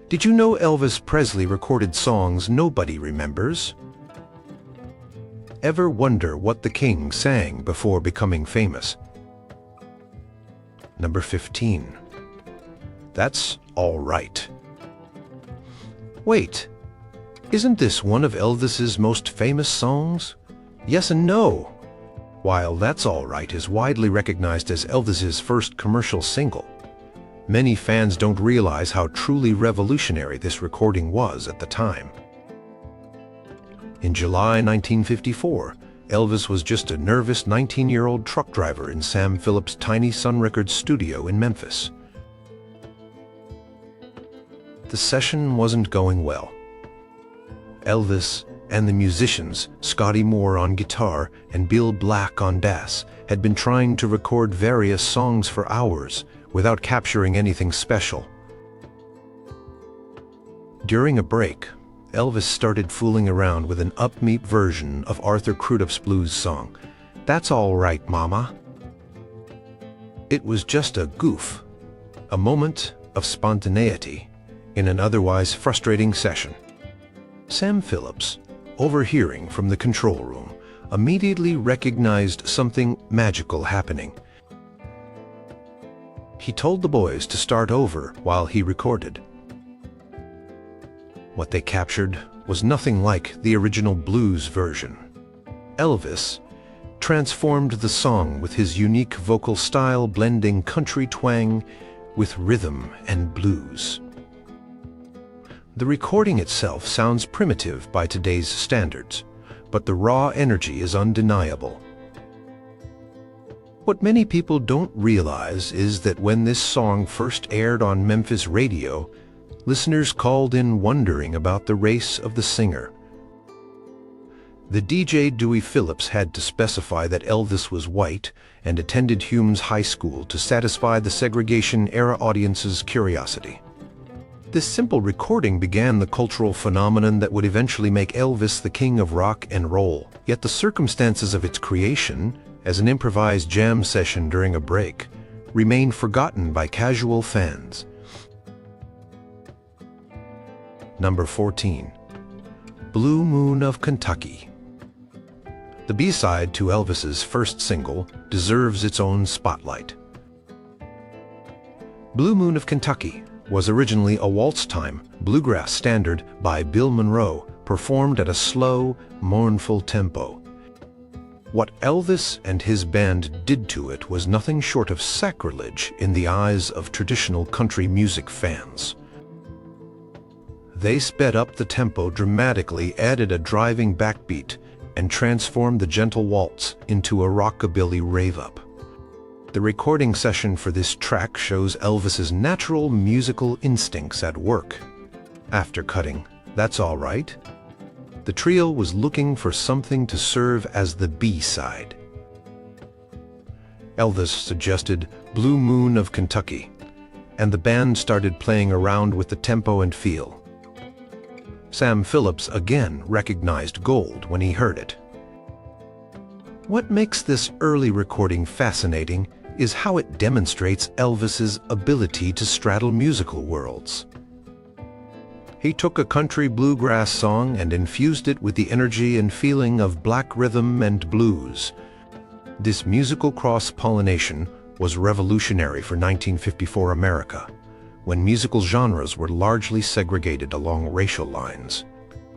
Did you know Elvis Presley recorded songs nobody remembers? Ever wonder what the king sang before becoming famous? Number 15. That's all right. Wait, isn't this one of Elvis's most famous songs? Yes and no. While That's All Right is widely recognized as Elvis's first commercial single, many fans don't realize how truly revolutionary this recording was at the time. In July 1954, Elvis was just a nervous 19-year-old truck driver in Sam Phillips' tiny Sun Records studio in Memphis. The session wasn't going well. Elvis and the musicians, Scotty Moore on guitar and Bill Black on bass, had been trying to record various songs for hours without capturing anything special. During a break, Elvis started fooling around with an upbeat version of Arthur Crudup's blues song, "That's All Right, Mama." It was just a goof, a moment of spontaneity in an otherwise frustrating session. Sam Phillips, overhearing from the control room, immediately recognized something magical happening. He told the boys to start over while he recorded. What they captured was nothing like the original blues version. Elvis transformed the song with his unique vocal style, blending country twang with rhythm and blues. The recording itself sounds primitive by today's standards, but the raw energy is undeniable. What many people don't realize is that when this song first aired on Memphis radio, listeners called in wondering about the race of the singer. The DJ Dewey Phillips had to specify that Elvis was white and attended Humes High School to satisfy the segregation-era audience's curiosity. This simple recording began the cultural phenomenon that would eventually make Elvis the king of rock and roll. Yet the circumstances of its creation, as an improvised jam session during a break, remain forgotten by casual fans. Number 14. Blue Moon of Kentucky. The B-side to Elvis's first single deserves its own spotlight. Blue Moon of Kentucky was originally a waltz-time bluegrass standard by Bill Monroe, performed at a slow, mournful tempo. What Elvis and his band did to it was nothing short of sacrilege in the eyes of traditional country music fans. They sped up the tempo dramatically, added a driving backbeat, and transformed the gentle waltz into a rockabilly rave-up. The recording session for this track shows Elvis's natural musical instincts at work. After cutting That's All Right, the trio was looking for something to serve as the B-side. Elvis suggested Blue Moon of Kentucky, and the band started playing around with the tempo and feel. Sam Phillips again recognized gold when he heard it. What makes this early recording fascinating is how it demonstrates Elvis's ability to straddle musical worlds. He took a country bluegrass song and infused it with the energy and feeling of black rhythm and blues. This musical cross-pollination was revolutionary for 1954 America, when musical genres were largely segregated along racial lines.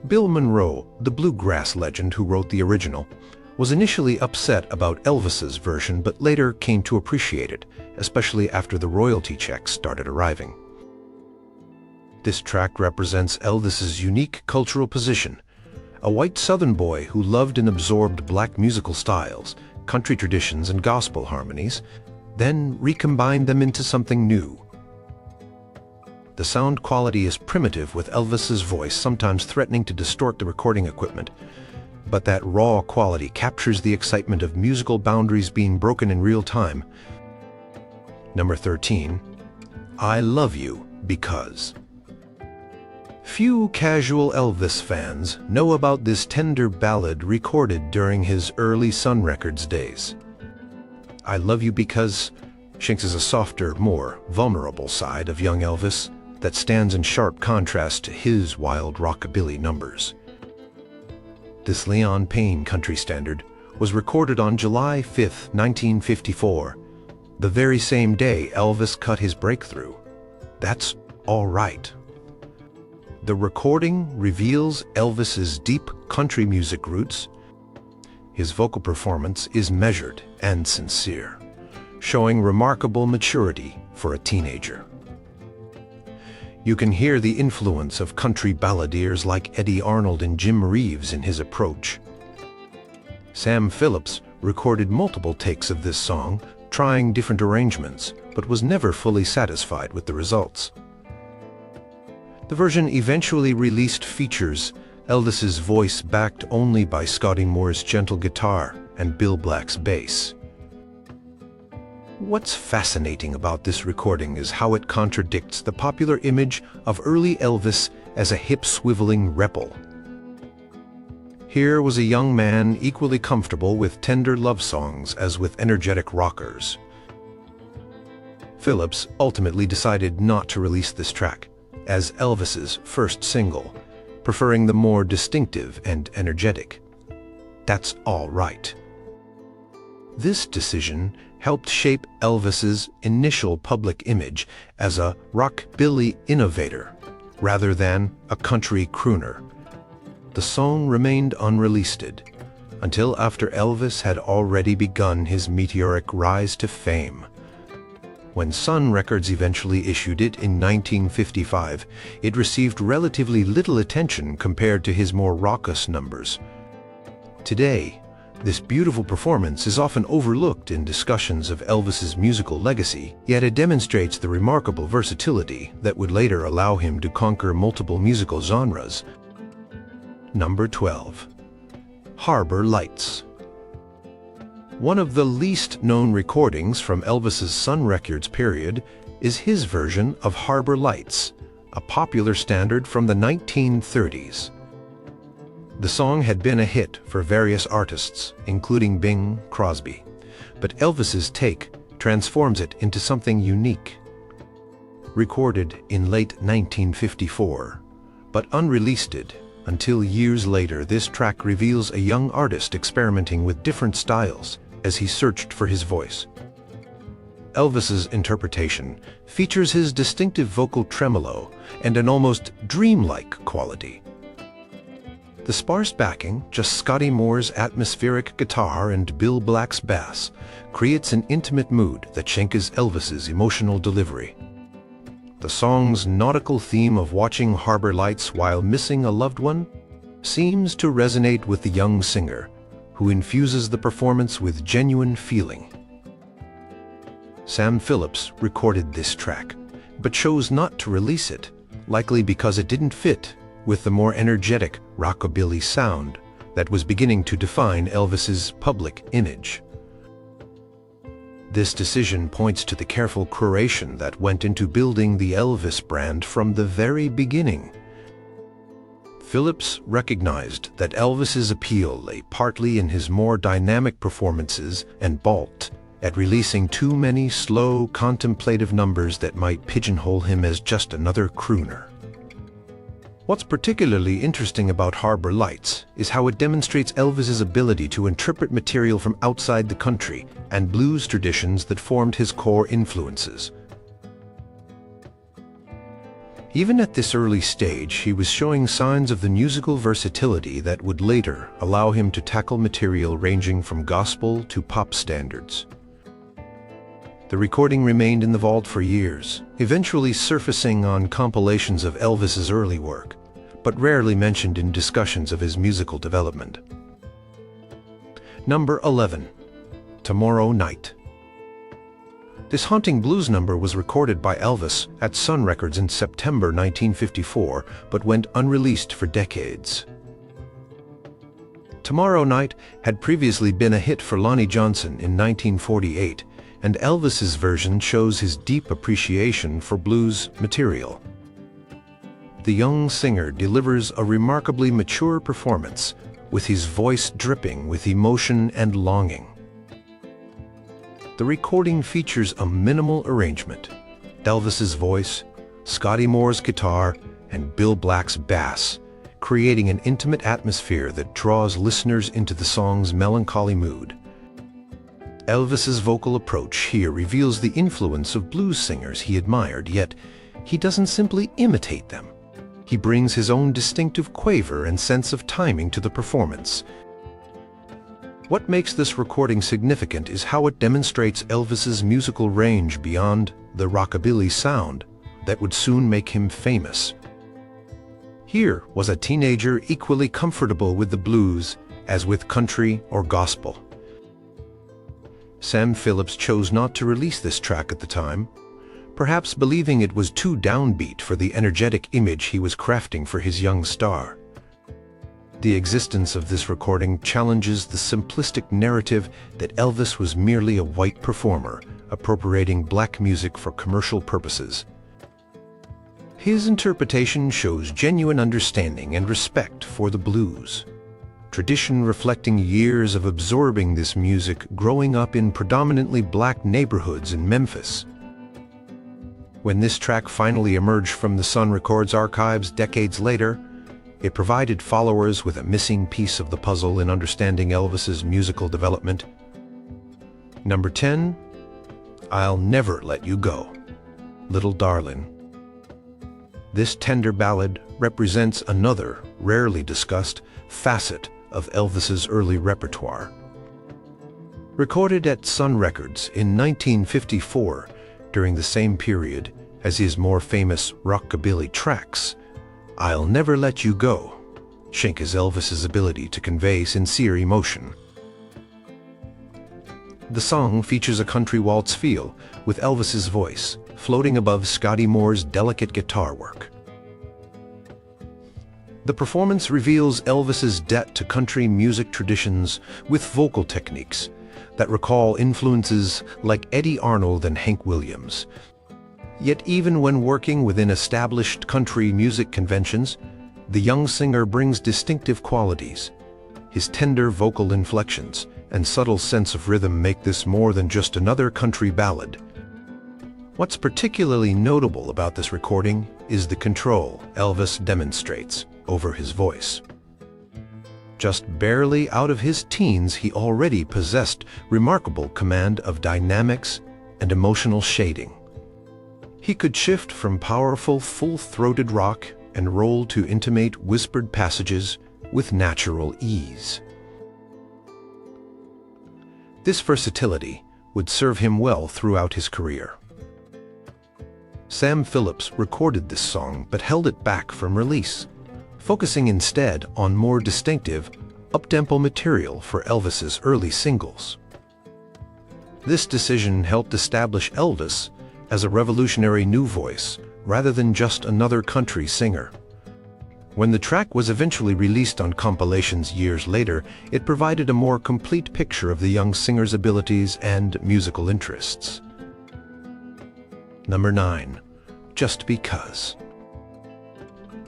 Bill Monroe, the bluegrass legend who wrote the original, was initially upset about Elvis's version but later came to appreciate it, especially after the royalty checks started arriving. This track represents Elvis's unique cultural position, a white Southern boy who loved and absorbed black musical styles, country traditions, and gospel harmonies, then recombined them into something new. The sound quality is primitive, with Elvis's voice sometimes threatening to distort the recording equipment, but that raw quality captures the excitement of musical boundaries being broken in real time. Number 13. I Love You Because. Few casual Elvis fans know about this tender ballad recorded during his early Sun Records days. I Love You Because showcases a softer, more vulnerable side of young Elvis, that stands in sharp contrast to his wild rockabilly numbers. This Leon Payne country standard was recorded on July 5, 1954, the very same day Elvis cut his breakthrough. That's All Right. The recording reveals Elvis's deep country music roots. His vocal performance is measured and sincere, showing remarkable maturity for a teenager. You can hear the influence of country balladeers like Eddie Arnold and Jim Reeves in his approach. Sam Phillips recorded multiple takes of this song, trying different arrangements, but was never fully satisfied with the results. The version eventually released features Elvis's voice backed only by Scotty Moore's gentle guitar and Bill Black's bass. What's fascinating about this recording is how it contradicts the popular image of early Elvis as a hip-swiveling rebel. Here was a young man equally comfortable with tender love songs as with energetic rockers. Phillips ultimately decided not to release this track as Elvis's first single, preferring the more distinctive and energetic That's All Right. This decision helped shape Elvis's initial public image as a rockabilly innovator rather than a country crooner. The song remained unreleased until after Elvis had already begun his meteoric rise to fame. When Sun Records eventually issued it in 1955, it received relatively little attention compared to his more raucous numbers. Today, this beautiful performance is often overlooked in discussions of Elvis's musical legacy, yet it demonstrates the remarkable versatility that would later allow him to conquer multiple musical genres. Number 12. Harbor Lights. One of the least known recordings from Elvis's Sun Records period is his version of Harbor Lights, a popular standard from the 1930s. The song had been a hit for various artists, including Bing Crosby, but Elvis's take transforms it into something unique. Recorded in late 1954, but unreleased until years later, this track reveals a young artist experimenting with different styles as he searched for his voice. Elvis's interpretation features his distinctive vocal tremolo and an almost dreamlike quality. The sparse backing, just Scotty Moore's atmospheric guitar and Bill Black's bass, creates an intimate mood that shankes Elvis's emotional delivery. The song's nautical theme of watching harbor lights while missing a loved one seems to resonate with the young singer, who infuses the performance with genuine feeling. Sam Phillips recorded this track, but chose not to release it, likely because it didn't fit with the more energetic rockabilly sound that was beginning to define Elvis's public image. This decision points to the careful curation that went into building the Elvis brand from the very beginning. Phillips recognized that Elvis's appeal lay partly in his more dynamic performances and balked at releasing too many slow, contemplative numbers that might pigeonhole him as just another crooner. What's particularly interesting about Harbor Lights is how it demonstrates Elvis's ability to interpret material from outside the country and blues traditions that formed his core influences. Even at this early stage, he was showing signs of the musical versatility that would later allow him to tackle material ranging from gospel to pop standards. The recording remained in the vault for years, eventually surfacing on compilations of Elvis's early work, but rarely mentioned in discussions of his musical development. Number 11. Tomorrow Night. This haunting blues number was recorded by Elvis at Sun Records in September 1954, but went unreleased for decades. Tomorrow Night had previously been a hit for Lonnie Johnson in 1948, and Elvis's version shows his deep appreciation for blues material. The young singer delivers a remarkably mature performance, with his voice dripping with emotion and longing. The recording features a minimal arrangement, Elvis's voice, Scotty Moore's guitar, and Bill Black's bass, creating an intimate atmosphere that draws listeners into the song's melancholy mood. Elvis's vocal approach here reveals the influence of blues singers he admired, yet he doesn't simply imitate them. He brings his own distinctive quaver and sense of timing to the performance. What makes this recording significant is how it demonstrates Elvis's musical range beyond the rockabilly sound that would soon make him famous. Here was a teenager equally comfortable with the blues as with country or gospel. Sam Phillips chose not to release this track at the time, perhaps believing it was too downbeat for the energetic image he was crafting for his young star. The existence of this recording challenges the simplistic narrative that Elvis was merely a white performer, appropriating black music for commercial purposes. His interpretation shows genuine understanding and respect for the blues, tradition reflecting years of absorbing this music growing up in predominantly black neighborhoods in Memphis. When this track finally emerged from the Sun Records archives decades later, it provided followers with a missing piece of the puzzle in understanding Elvis's musical development. Number 10, I'll Never Let You Go, Little Darlin'. This tender ballad represents another, rarely discussed, facet of Elvis's early repertoire. Recorded at Sun Records in 1954, during the same period as his more famous rockabilly tracks, I'll Never Let You Go showcases Elvis's ability to convey sincere emotion. The song features a country waltz feel, with Elvis's voice floating above Scotty Moore's delicate guitar work. The performance reveals Elvis's debt to country music traditions with vocal techniques that recall influences like Eddie Arnold and Hank Williams. Yet even when working within established country music conventions, the young singer brings distinctive qualities. His tender vocal inflections and subtle sense of rhythm make this more than just another country ballad. What's particularly notable about this recording is the control Elvis demonstrates over his voice. Just barely out of his teens, he already possessed remarkable command of dynamics and emotional shading. He could shift from powerful, full-throated rock and roll to intimate, whispered passages with natural ease. This versatility would serve him well throughout his career. Sam Phillips recorded this song but held it back from release, focusing instead on more distinctive, up-tempo material for Elvis's early singles. This decision helped establish Elvis as a revolutionary new voice rather than just another country singer. When the track was eventually released on compilations years later, it provided a more complete picture of the young singer's abilities and musical interests. Number 9, Just Because.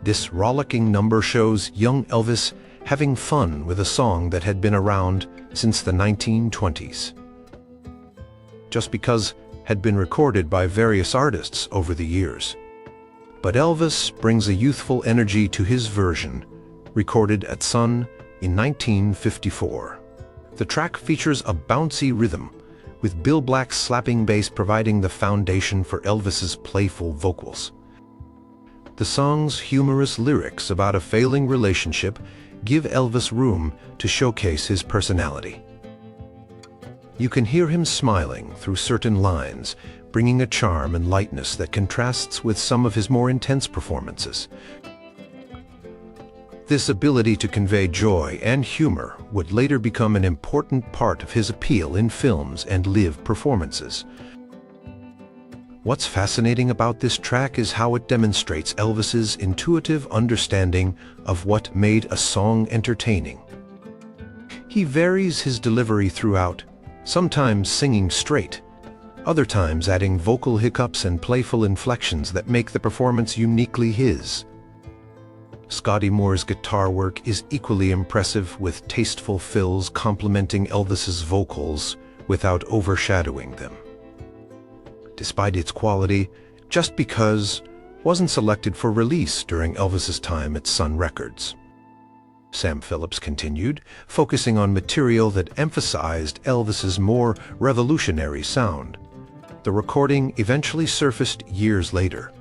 This rollicking number shows young Elvis having fun with a song that had been around since the 1920s. Just Because had been recorded by various artists over the years. But Elvis brings a youthful energy to his version, recorded at Sun in 1954. The track features a bouncy rhythm, with Bill Black's slapping bass providing the foundation for Elvis's playful vocals. The song's humorous lyrics about a failing relationship give Elvis room to showcase his personality. You can hear him smiling through certain lines, bringing a charm and lightness that contrasts with some of his more intense performances. This ability to convey joy and humor would later become an important part of his appeal in films and live performances. What's fascinating about this track is how it demonstrates Elvis's intuitive understanding of what made a song entertaining. He varies his delivery throughout, sometimes singing straight, other times adding vocal hiccups and playful inflections that make the performance uniquely his. Scotty Moore's guitar work is equally impressive, with tasteful fills complementing Elvis's vocals without overshadowing them. Despite its quality, Just Because wasn't selected for release during Elvis's time at Sun Records. Sam Phillips continued, focusing on material that emphasized Elvis's more revolutionary sound. The recording eventually surfaced years later,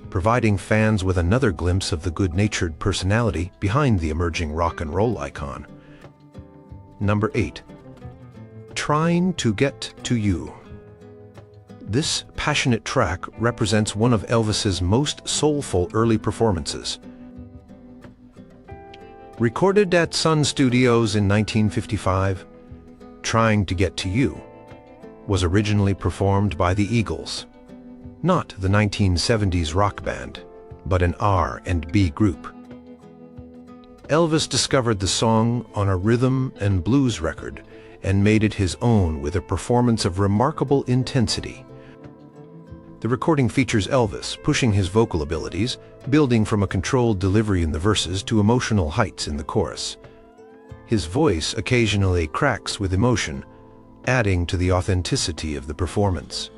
providing fans with another glimpse of the good-natured personality behind the emerging rock and roll icon. Number 8. Trying to Get to You. This passionate track represents one of Elvis's most soulful early performances. Recorded at Sun Studios in 1955, Trying to Get to You was originally performed by the Eagles, not the 1970s rock band, but an R&B group. Elvis discovered the song on a rhythm and blues record and made it his own with a performance of remarkable intensity. The recording features Elvis pushing his vocal abilities, building from a controlled delivery in the verses to emotional heights in the chorus. His voice occasionally cracks with emotion, adding to the authenticity of the performance.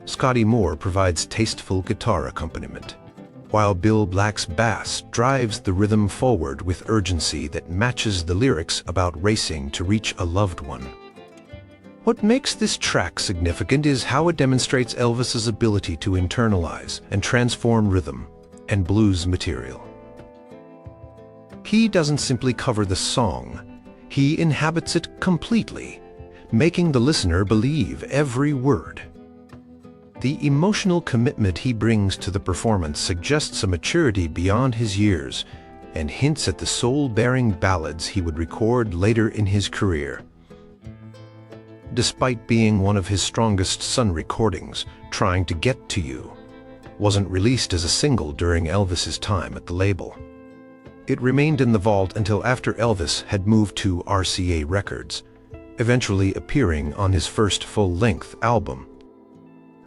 Scotty Moore provides tasteful guitar accompaniment, while Bill Black's bass drives the rhythm forward with urgency that matches the lyrics about racing to reach a loved one. What makes this track significant is how it demonstrates Elvis's ability to internalize and transform rhythm and blues material. He doesn't simply cover the song, he inhabits it completely, making the listener believe every word. The emotional commitment he brings to the performance suggests a maturity beyond his years and hints at the soul-bearing ballads he would record later in his career. Despite being one of his strongest Sun recordings, Trying to Get to You wasn't released as a single during Elvis's time at the label. It remained in the vault until after Elvis had moved to RCA Records, eventually appearing on his first full-length album.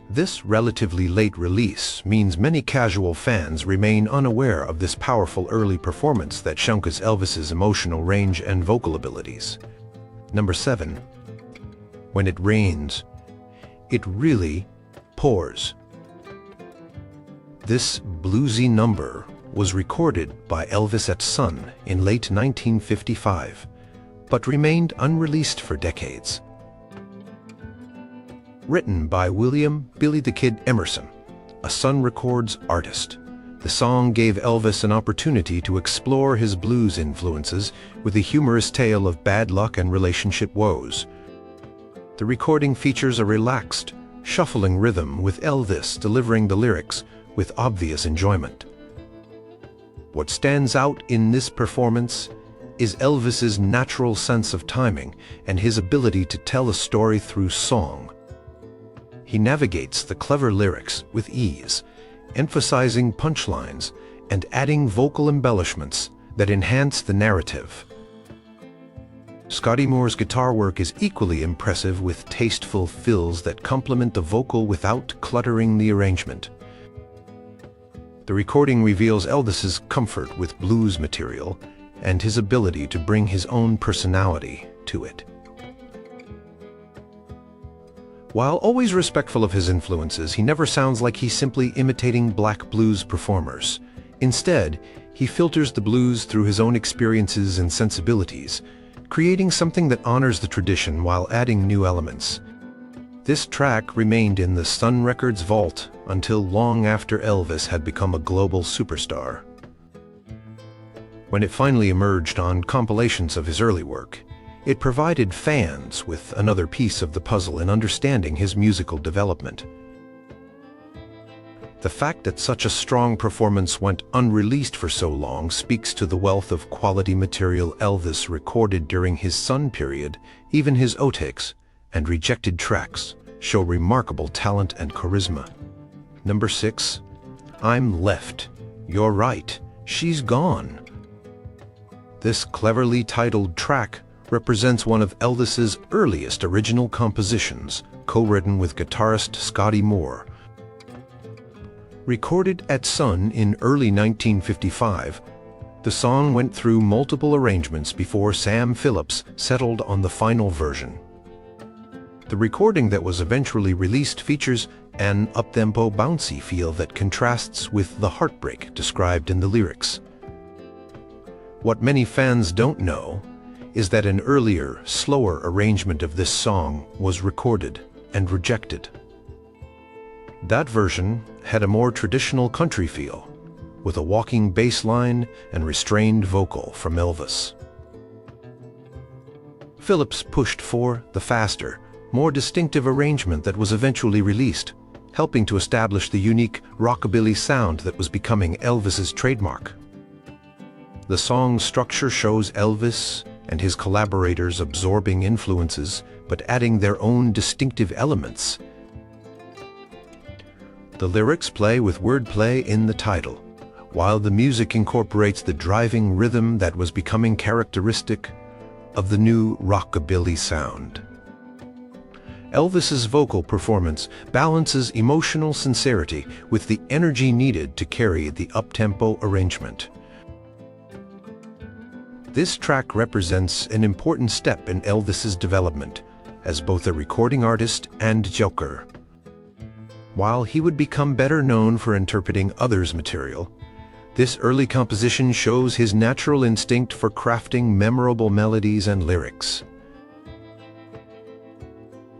This relatively late release means many casual fans remain unaware of this powerful early performance that showcases Elvis's emotional range and vocal abilities. Number 7. When It Rains, It Really Pours. This bluesy number was recorded by Elvis at Sun in late 1955, but remained unreleased for decades. Written by William "Billy the Kid" Emerson, a Sun Records artist, the song gave Elvis an opportunity to explore his blues influences with a humorous tale of bad luck and relationship woes. The recording features a relaxed, shuffling rhythm with Elvis delivering the lyrics with obvious enjoyment. What stands out in this performance is Elvis's natural sense of timing and his ability to tell a story through song. He navigates the clever lyrics with ease, emphasizing punchlines and adding vocal embellishments that enhance the narrative. Scotty Moore's guitar work is equally impressive with tasteful fills that complement the vocal without cluttering the arrangement. The recording reveals Elvis's comfort with blues material and his ability to bring his own personality to it. While always respectful of his influences, he never sounds like he's simply imitating black blues performers. Instead, he filters the blues through his own experiences and sensibilities, creating something that honors the tradition while adding new elements. This track remained in the Sun Records vault until long after Elvis had become a global superstar. When it finally emerged on compilations of his early work, it provided fans with another piece of the puzzle in understanding his musical development. The fact that such a strong performance went unreleased for so long speaks to the wealth of quality material Elvis recorded during his Sun period. Even his outtakes and rejected tracks show remarkable talent and charisma. Number 6. I'm Left, You're Right, She's Gone. This cleverly titled track represents one of Elvis's earliest original compositions, co-written with guitarist Scotty Moore. Recorded at Sun in early 1955, the song went through multiple arrangements before Sam Phillips settled on the final version. The recording that was eventually released features an up-tempo bouncy feel that contrasts with the heartbreak described in the lyrics. What many fans don't know is that an earlier, slower arrangement of this song was recorded and rejected. That version had a more traditional country feel, with a walking bass line and restrained vocal from Elvis. Phillips pushed for the faster, more distinctive arrangement that was eventually released, helping to establish the unique rockabilly sound that was becoming Elvis's trademark. The song's structure shows Elvis and his collaborators absorbing influences, but adding their own distinctive elements. The lyrics play with wordplay in the title, while the music incorporates the driving rhythm that was becoming characteristic of the new rockabilly sound. Elvis's vocal performance balances emotional sincerity with the energy needed to carry the up-tempo arrangement. This track represents an important step in Elvis's development as both a recording artist and joker. While he would become better known for interpreting others' material, this early composition shows his natural instinct for crafting memorable melodies and lyrics.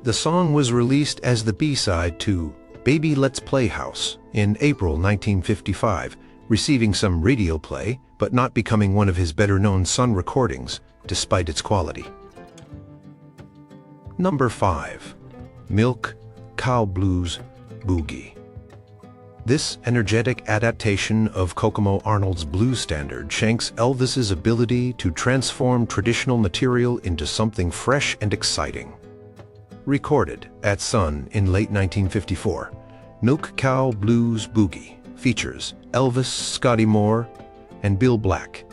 The song was released as the B-side to Baby Let's Play House in April 1955, receiving some radio play but not becoming one of his better-known Sun recordings, despite its quality. Number 5. Milk Cow Blues Boogie. This energetic adaptation of Kokomo Arnold's blues standard shanks Elvis's ability to transform traditional material into something fresh and exciting. Recorded at Sun in late 1954, Milk Cow Blues Boogie features Elvis, Scotty Moore, and Bill Black,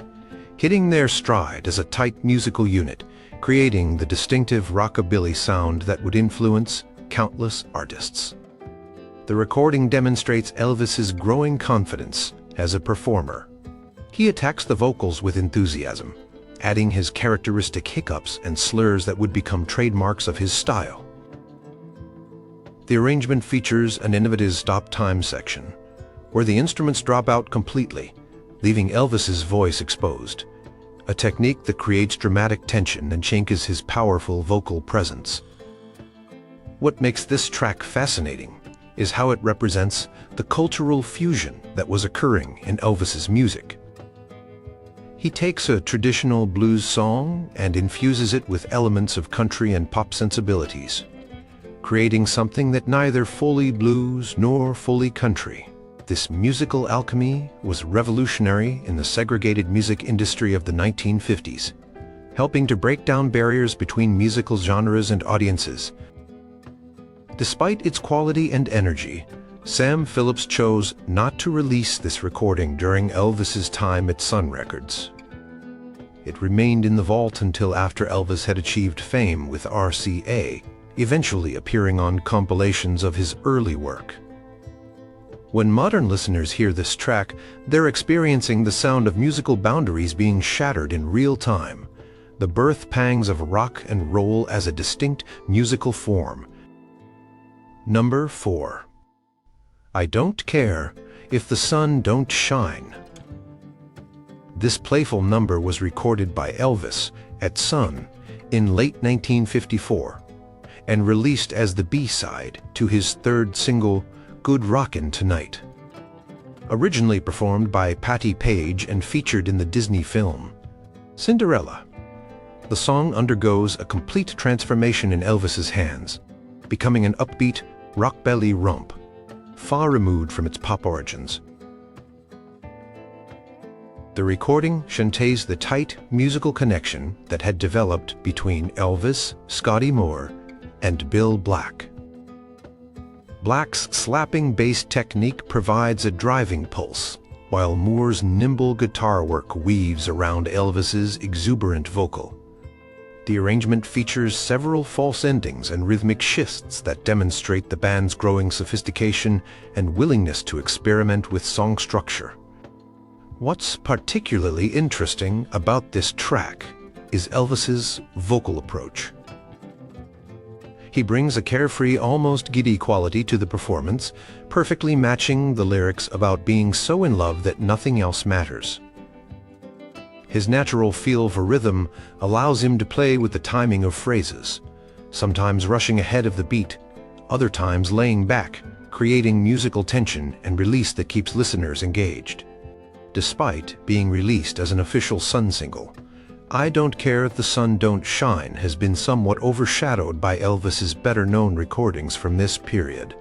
hitting their stride as a tight musical unit, creating the distinctive rockabilly sound that would influence countless artists. The recording demonstrates Elvis's growing confidence as a performer. He attacks the vocals with enthusiasm, adding his characteristic hiccups and slurs that would become trademarks of his style. The arrangement features an innovative stop-time section, where the instruments drop out completely, leaving Elvis's voice exposed, a technique that creates dramatic tension and changes his powerful vocal presence. What makes this track fascinating is how it represents the cultural fusion that was occurring in Elvis's music. He takes a traditional blues song and infuses it with elements of country and pop sensibilities, creating something that neither fully blues nor fully country. This musical alchemy was revolutionary in the segregated music industry of the 1950s, helping to break down barriers between musical genres and audiences. Despite its quality and energy, Sam Phillips chose not to release this recording during Elvis's time at Sun Records. It remained in the vault until after Elvis had achieved fame with RCA, eventually appearing on compilations of his early work. When modern listeners hear this track, they're experiencing the sound of musical boundaries being shattered in real time, the birth pangs of rock and roll as a distinct musical form. Number 4. I Don't Care If the Sun Don't Shine. This playful number was recorded by Elvis at Sun in late 1954 and released as the B-side to his third single, Good Rockin' Tonight. Originally performed by Patti Page and featured in the Disney film Cinderella, the song undergoes a complete transformation in Elvis's hands, becoming an upbeat, rockabilly romp, far removed from its pop origins. The recording shanties the tight musical connection that had developed between Elvis, Scotty Moore, and Bill Black. Black's slapping bass technique provides a driving pulse, while Moore's nimble guitar work weaves around Elvis's exuberant vocal. The arrangement features several false endings and rhythmic shifts that demonstrate the band's growing sophistication and willingness to experiment with song structure. What's particularly interesting about this track is Elvis's vocal approach. He brings a carefree, almost giddy quality to the performance, perfectly matching the lyrics about being so in love that nothing else matters. His natural feel for rhythm allows him to play with the timing of phrases, sometimes rushing ahead of the beat, other times laying back, creating musical tension and release that keeps listeners engaged. Despite being released as an official Sun single, I Don't Care If the Sun Don't Shine has been somewhat overshadowed by Elvis's better-known recordings from this period.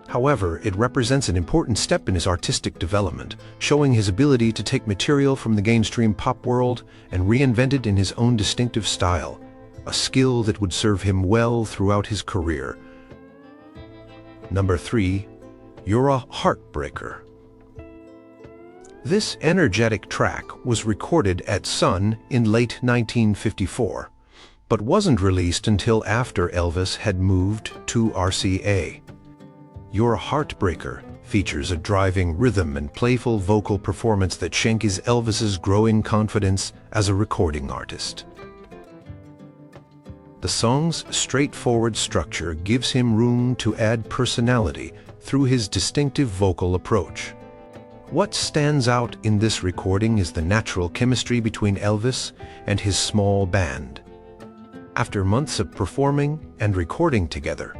However, it represents an important step in his artistic development, showing his ability to take material from the mainstream pop world and reinvent it in his own distinctive style, a skill that would serve him well throughout his career. Number 3. You're a Heartbreaker. This energetic track was recorded at Sun in late 1954, but wasn't released until after Elvis had moved to RCA. You're a Heartbreaker features a driving rhythm and playful vocal performance that showcases Elvis's growing confidence as a recording artist. The song's straightforward structure gives him room to add personality through his distinctive vocal approach. What stands out in this recording is the natural chemistry between Elvis and his small band. After months of performing and recording together,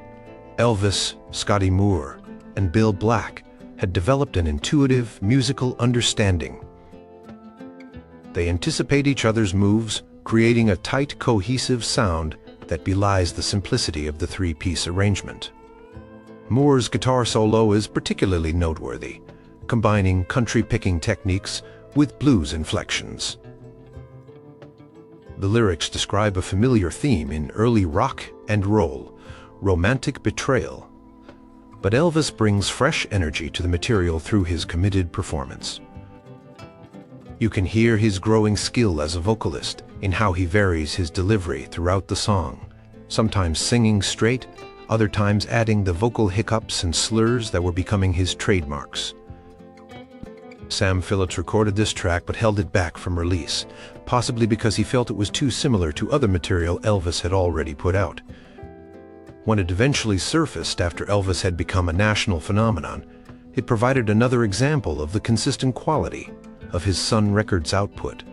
Elvis, Scotty Moore, and Bill Black had developed an intuitive musical understanding. They anticipate each other's moves, creating a tight, cohesive sound that belies the simplicity of the three-piece arrangement. Moore's guitar solo is particularly noteworthy, combining country-picking techniques with blues inflections. The lyrics describe a familiar theme in early rock and roll, romantic betrayal. But Elvis brings fresh energy to the material through his committed performance. You can hear his growing skill as a vocalist in how he varies his delivery throughout the song, sometimes singing straight, other times adding the vocal hiccups and slurs that were becoming his trademarks. Sam Phillips recorded this track but held it back from release, possibly because he felt it was too similar to other material Elvis had already put out. When it eventually surfaced after Elvis had become a national phenomenon, it provided another example of the consistent quality of his Sun Records output.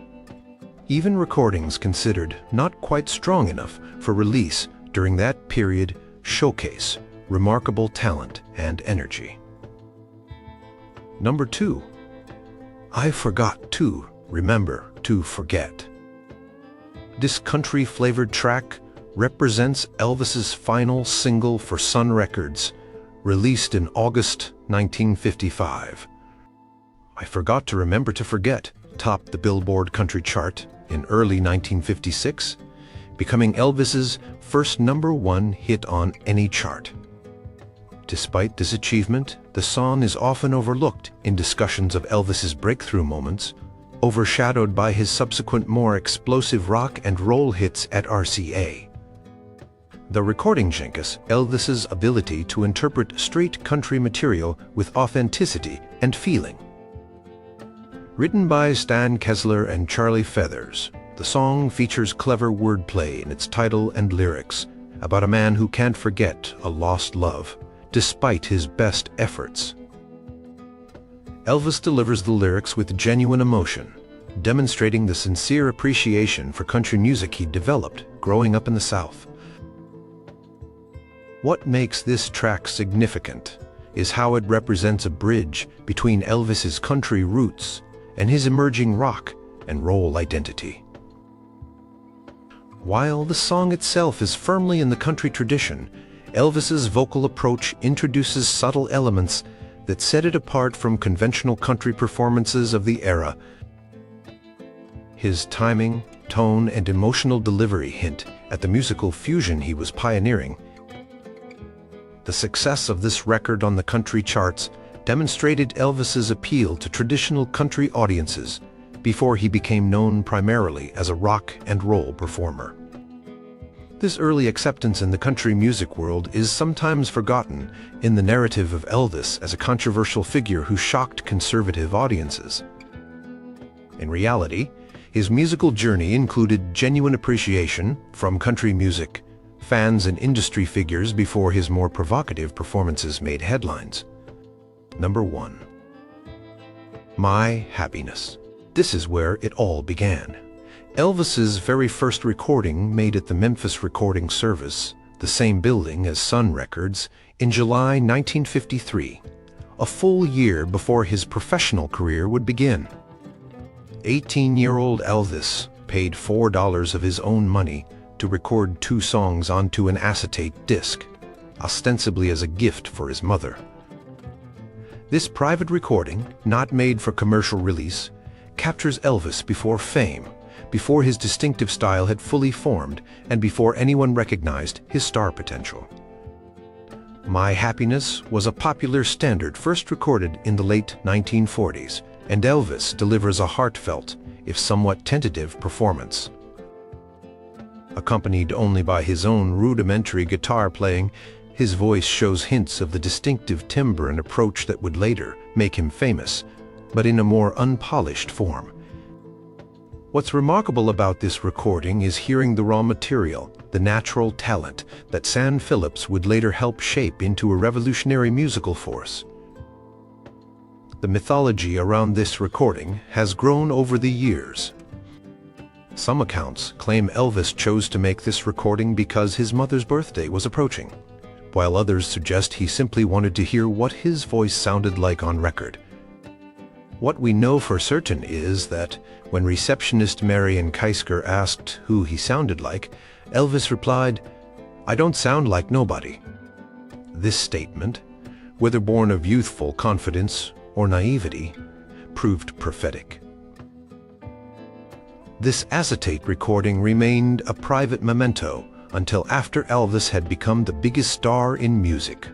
Even recordings considered not quite strong enough for release during that period showcase remarkable talent and energy. Number 2. I Forgot to Remember to Forget. This country-flavored track represents Elvis's final single for Sun Records, released in August 1955. I Forgot to Remember to Forget topped the Billboard country chart in early 1956, becoming Elvis's first #1 hit on any chart. Despite this achievement, the song is often overlooked in discussions of Elvis's breakthrough moments, overshadowed by his subsequent more explosive rock and roll hits at RCA. The recording showcases Elvis's ability to interpret straight country material with authenticity and feeling. Written by Stan Kesler and Charlie Feathers, the song features clever wordplay in its title and lyrics about a man who can't forget a lost love, despite his best efforts. Elvis delivers the lyrics with genuine emotion, demonstrating the sincere appreciation for country music he developed growing up in the South. What makes this track significant is how it represents a bridge between Elvis's country roots and his emerging rock and roll identity. While the song itself is firmly in the country tradition, Elvis's vocal approach introduces subtle elements that set it apart from conventional country performances of the era. His timing, tone, and emotional delivery hint at the musical fusion he was pioneering. The success of this record on the country charts demonstrated Elvis's appeal to traditional country audiences before he became known primarily as a rock and roll performer. This early acceptance in the country music world is sometimes forgotten in the narrative of Elvis as a controversial figure who shocked conservative audiences. In reality, his musical journey included genuine appreciation from country music, fans and industry figures before his more provocative performances made headlines. Number 1. My Happiness. This is where it all began. Elvis's very first recording, made at the Memphis Recording Service, the same building as Sun Records, in July 1953, a full year before his professional career would begin. 18-year-old Elvis paid $4 of his own money to record 2 songs onto an acetate disc, ostensibly as a gift for his mother. This private recording, not made for commercial release, captures Elvis before fame, before his distinctive style had fully formed, and before anyone recognized his star potential. My Happiness was a popular standard first recorded in the late 1940s, and Elvis delivers a heartfelt, if somewhat tentative, performance. Accompanied only by his own rudimentary guitar playing, his voice shows hints of the distinctive timbre and approach that would later make him famous, but in a more unpolished form. What's remarkable about this recording is hearing the raw material, the natural talent that Sam Phillips would later help shape into a revolutionary musical force. The mythology around this recording has grown over the years. Some accounts claim Elvis chose to make this recording because his mother's birthday was approaching, while others suggest he simply wanted to hear what his voice sounded like on record. What we know for certain is that when receptionist Marion Keisker asked who he sounded like, Elvis replied, "I don't sound like nobody." This statement, whether born of youthful confidence or naivety, proved prophetic. This acetate recording remained a private memento until after Elvis had become the biggest star in music.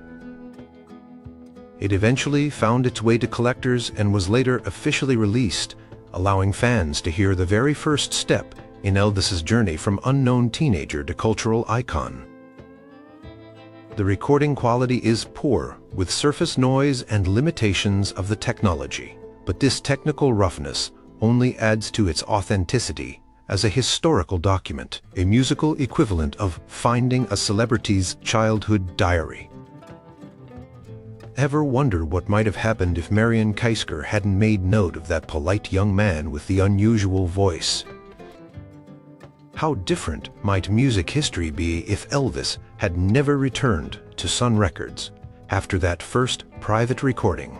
It eventually found its way to collectors and was later officially released, allowing fans to hear the very first step in Elvis's journey from unknown teenager to cultural icon. The recording quality is poor, with surface noise and limitations of the technology, but this technical roughness only adds to its authenticity as a historical document, a musical equivalent of finding a celebrity's childhood diary. Ever wonder what might have happened if Marion Keisker hadn't made note of that polite young man with the unusual voice? How different might music history be if Elvis had never returned to Sun Records after that first private recording?